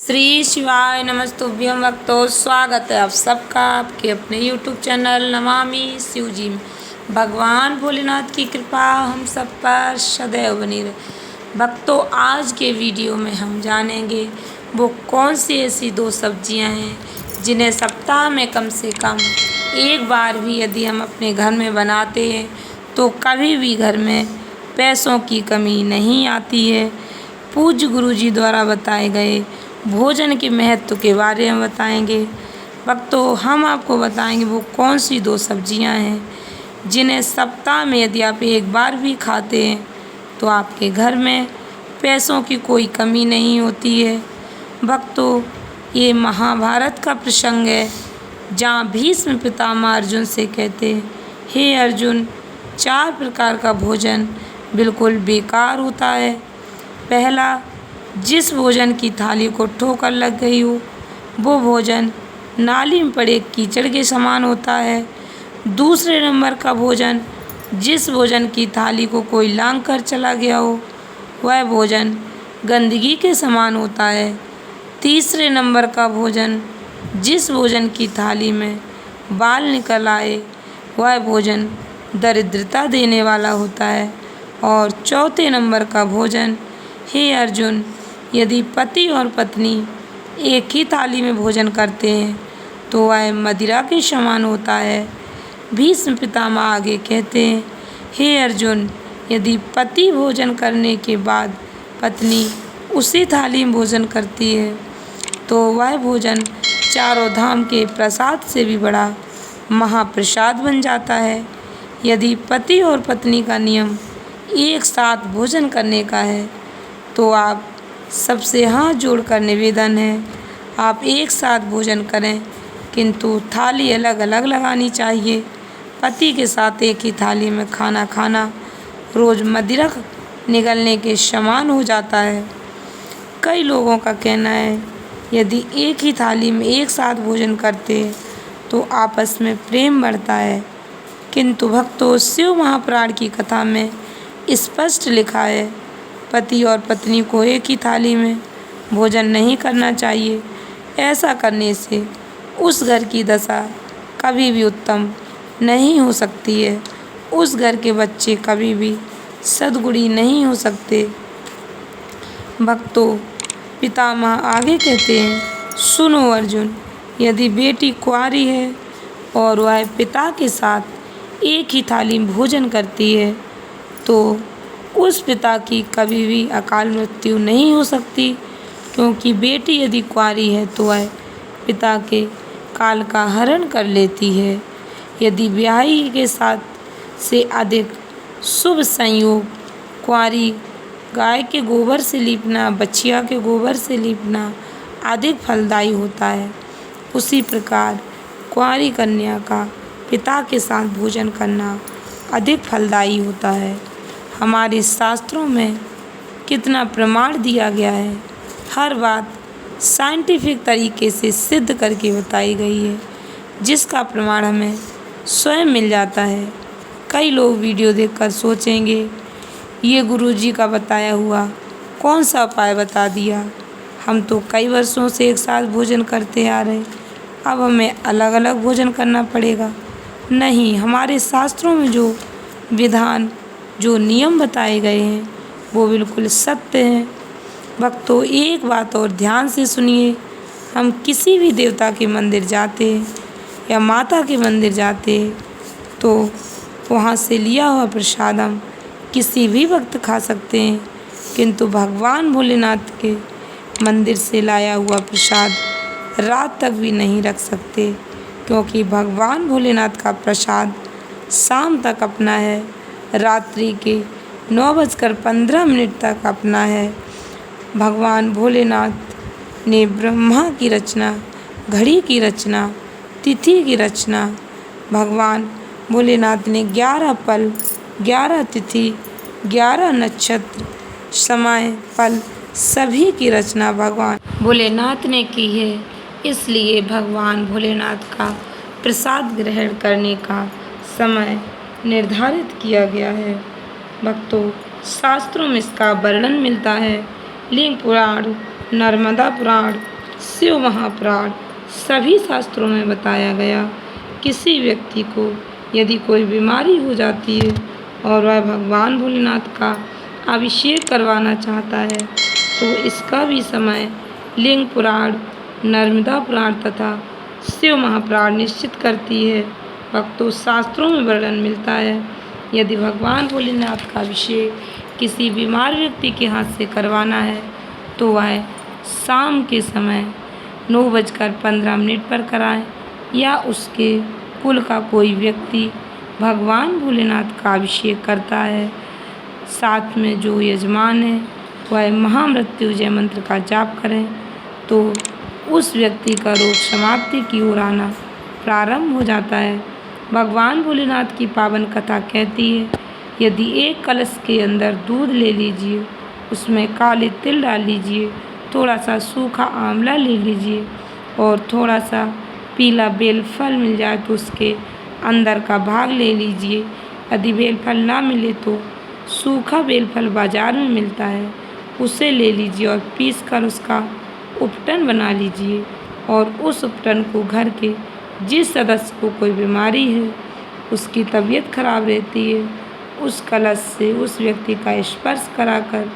श्री शिवाय नमस्तुभ्यं भक्तों, स्वागत है आप सबका आपके अपने YouTube चैनल नमामि शिवजी में। भगवान भोलेनाथ की कृपा हम सब पर सदैव बनी रहे। भक्तों, आज के वीडियो में हम जानेंगे वो कौन सी ऐसी दो सब्जियां हैं जिन्हें सप्ताह में कम से कम एक बार भी यदि हम अपने घर में बनाते हैं तो कभी भी घर में पैसों की कमी नहीं आती है। पूज्य गुरुजी द्वारा बताए गए भोजन के महत्व के बारे में बताएंगे। भक्तों, हम आपको बताएंगे वो कौन सी दो सब्जियां हैं जिन्हें सप्ताह में यदि आप एक बार भी खाते हैं तो आपके घर में पैसों की कोई कमी नहीं होती है। भक्तों, ये महाभारत का प्रसंग है जहाँ भीष्म पितामह अर्जुन से कहते हैं, हे अर्जुन, 4 प्रकार का भोजन बिल्कुल बेकार होता है। पहला, जिस भोजन की थाली को ठोकर लग गई हो वो भोजन नाली में पड़े कीचड़ के समान होता है। दूसरे नंबर का भोजन, जिस भोजन की थाली को कोई लांघ कर चला गया हो वह भोजन गंदगी के समान होता है। तीसरे नंबर का भोजन, जिस भोजन की थाली में बाल निकल आए वह भोजन दरिद्रता देने वाला होता है। और चौथे नंबर का भोजन, हे अर्जुन, यदि पति और पत्नी एक ही थाली में भोजन करते हैं तो वह मदिरा के समान होता है। भीष्म पितामह आगे कहते हैं, हे अर्जुन, यदि पति भोजन करने के बाद पत्नी उसी थाली में भोजन करती है तो वह भोजन चारों धाम के प्रसाद से भी बड़ा महाप्रसाद बन जाता है। यदि पति और पत्नी का नियम एक साथ भोजन करने का है तो आप सबसे हाथ जोड़कर निवेदन है आप एक साथ भोजन करें, किंतु थाली अलग अलग लगानी चाहिए। पति के साथ एक ही थाली में खाना खाना रोज़ मदिरा निगलने के समान हो जाता है। कई लोगों का कहना है यदि एक ही थाली में एक साथ भोजन करते हैं तो आपस में प्रेम बढ़ता है, किंतु भक्तों, शिव महापुराण की कथा में स्पष्ट लिखा है पति और पत्नी को एक ही थाली में भोजन नहीं करना चाहिए। ऐसा करने से उस घर की दशा कभी भी उत्तम नहीं हो सकती है। उस घर के बच्चे कभी भी सद्गुणी नहीं हो सकते। भक्तों, पितामह आगे कहते हैं, सुनो अर्जुन, यदि बेटी कुंवारी है और वह पिता के साथ एक ही थाली में भोजन करती है तो उस पिता की कभी भी अकाल मृत्यु नहीं हो सकती, क्योंकि बेटी यदि कुंवारी है तो वह पिता के काल का हरण कर लेती है। यदि ब्याही के साथ से अधिक शुभ संयोग कुंवारी गाय के गोबर से लीपना, बछिया के गोबर से लीपना अधिक फलदायी होता है, उसी प्रकार कुंवारी कन्या का पिता के साथ भोजन करना अधिक फलदायी होता है। हमारे शास्त्रों में कितना प्रमाण दिया गया है, हर बात साइंटिफिक तरीके से सिद्ध करके बताई गई है, जिसका प्रमाण हमें स्वयं मिल जाता है। कई लोग वीडियो देखकर सोचेंगे ये गुरुजी का बताया हुआ कौन सा उपाय बता दिया, हम तो कई वर्षों से एक साथ भोजन करते आ रहे, अब हमें अलग अलग भोजन करना पड़ेगा। नहीं, हमारे शास्त्रों में जो विधान जो नियम बताए गए हैं वो बिल्कुल सत्य हैं। भक्तों, एक बात और ध्यान से सुनिए, हम किसी भी देवता के मंदिर जाते या माता के मंदिर जाते तो वहाँ से लिया हुआ प्रसाद हम किसी भी वक्त खा सकते हैं, किंतु भगवान भोलेनाथ के मंदिर से लाया हुआ प्रसाद रात तक भी नहीं रख सकते, क्योंकि भगवान भोलेनाथ का प्रसाद शाम तक अपना है, रात्रि के 9:15 तक अपना है। भगवान भोलेनाथ ने ब्रह्मा की रचना, घड़ी की रचना, तिथि की रचना, भगवान भोलेनाथ ने 11 पल, 11 तिथि, 11 नक्षत्र, समय, पल सभी की रचना भगवान भोलेनाथ ने की है। इसलिए भगवान भोलेनाथ का प्रसाद ग्रहण करने का समय निर्धारित किया गया है। भक्तों, शास्त्रों में इसका वर्णन मिलता है। लिंग पुराण, नर्मदा पुराण, शिव महापुराण सभी शास्त्रों में बताया गया। किसी व्यक्ति को यदि कोई बीमारी हो जाती है और वह भगवान भोलेनाथ का अभिषेक करवाना चाहता है तो इसका भी समय लिंग पुराण, नर्मदा पुराण तथा शिव महापुराण निश्चित करती है। भक्तों, शास्त्रों में वर्णन मिलता है यदि भगवान भोलेनाथ का अभिषेक किसी बीमार व्यक्ति के हाथ से करवाना है तो वह शाम के समय 9:15 पर कराएं या उसके कुल का कोई व्यक्ति भगवान भोलेनाथ का अभिषेक करता है, साथ में जो यजमान है वह महामृत्युंजय मंत्र का जाप करें तो उस व्यक्ति का रोग समाप्ति की ओर आना प्रारंभ हो जाता है। भगवान भोलेनाथ की पावन कथा कहती है, यदि एक कलश के अंदर दूध ले लीजिए, उसमें काले तिल डाल लीजिए, थोड़ा सा सूखा आंवला ले लीजिए और थोड़ा सा पीला बेलफल मिल जाए तो उसके अंदर का भाग ले लीजिए। यदि बेलफल ना मिले तो सूखा बेलफल बाज़ार में मिलता है, उसे ले लीजिए और पीस कर उसका उपटन बना लीजिए और उस उपटन को घर के जिस सदस्य को कोई बीमारी है, उसकी तबीयत खराब रहती है, उस कलश से उस व्यक्ति का स्पर्श कराकर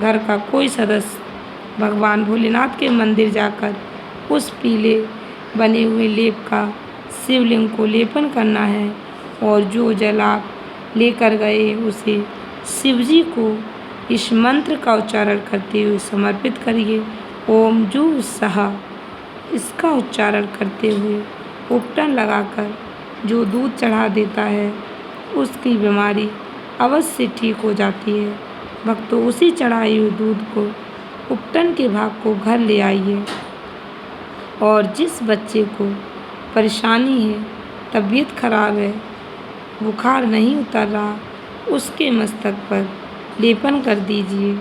घर का कोई सदस्य भगवान भोलेनाथ के मंदिर जाकर उस पीले बने हुए लेप का शिवलिंग को लेपन करना है और जो जल आप लेकर गए उसे शिवजी को इस मंत्र का उच्चारण करते हुए समर्पित करिए। ओम जू सहा, इसका उच्चारण करते हुए उपटन लगाकर जो दूध चढ़ा देता है उसकी बीमारी अवश्य ठीक हो जाती है। भक्तों, उसी चढ़ाए हुए दूध को उपटन के भाग को घर ले आइए और जिस बच्चे को परेशानी है, तबीयत खराब है, बुखार नहीं उतर रहा, उसके मस्तक पर लेपन कर दीजिए।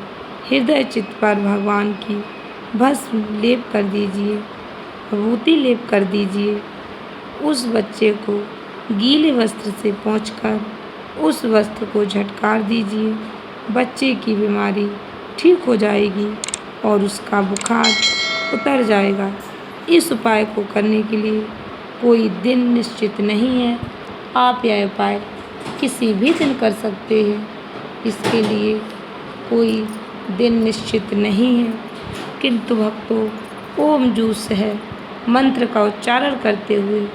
हृदय चित्त पर भगवान की भस्म लेप कर दीजिए, विभूति लेप कर दीजिए। उस बच्चे को गीले वस्त्र से पोंछकर उस वस्त्र को झटकार दीजिए। बच्चे की बीमारी ठीक हो जाएगी और उसका बुखार उतर जाएगा। इस उपाय को करने के लिए कोई दिन निश्चित नहीं है, आप यह उपाय किसी भी दिन कर सकते हैं। इसके लिए कोई दिन निश्चित नहीं है, किंतु भक्तों, ओम जू सह मंत्र का उच्चारण करते हुए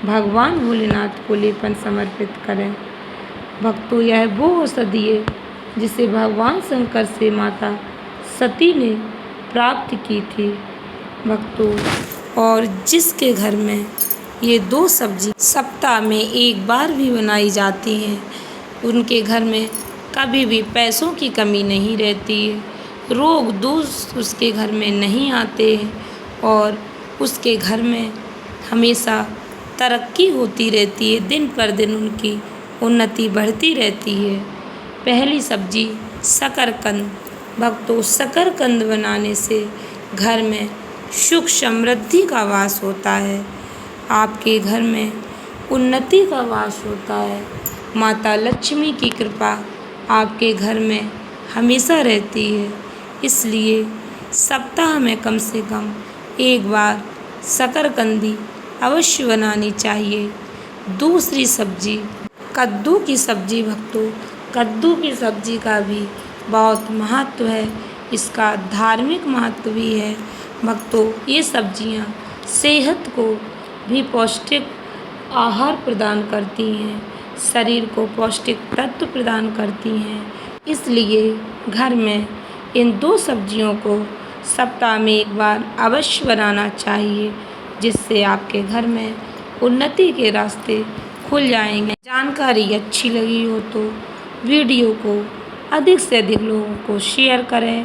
भगवान भोलेनाथ को लेपन समर्पित करें। भक्तों, यह वो औषधि है जिसे भगवान शंकर से माता सती ने प्राप्त की थी। भक्तों, और जिसके घर में ये 2 सब्जी सप्ताह में एक बार भी बनाई जाती हैं, उनके घर में कभी भी पैसों की कमी नहीं रहती है, रोग दोष उसके घर में नहीं आते हैं और उसके घर में हमेशा तरक्की होती रहती है। दिन पर दिन उनकी उन्नति बढ़ती रहती है। पहली सब्जी शकरकंद। भक्तों, शकरकंद बनाने से घर में सुख समृद्धि का वास होता है, आपके घर में उन्नति का वास होता है। माता लक्ष्मी की कृपा आपके घर में हमेशा रहती है, इसलिए सप्ताह में कम से कम एक बार शकरकंदी अवश्य बनानी चाहिए। दूसरी सब्जी कद्दू की सब्जी। भक्तों, कद्दू की सब्जी का भी बहुत महत्व है, इसका धार्मिक महत्व भी है। भक्तों, ये सब्जियां सेहत को भी पौष्टिक आहार प्रदान करती हैं, शरीर को पौष्टिक तत्व प्रदान करती हैं, इसलिए घर में इन 2 सब्जियों को सप्ताह में एक बार अवश्य बनाना चाहिए, जिससे आपके घर में उन्नति के रास्ते खुल जाएंगे। जानकारी अच्छी लगी हो तो वीडियो को अधिक से अधिक लोगों को शेयर करें।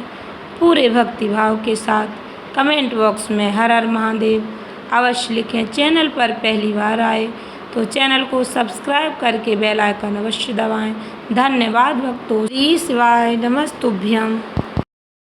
पूरे भक्तिभाव के साथ कमेंट बॉक्स में हर हर महादेव अवश्य लिखें। चैनल पर पहली बार आए तो चैनल को सब्सक्राइब करके बेल आइकन अवश्य दबाएं। धन्यवाद भक्तों। श्री शिवाय नमस्तुभ्यम।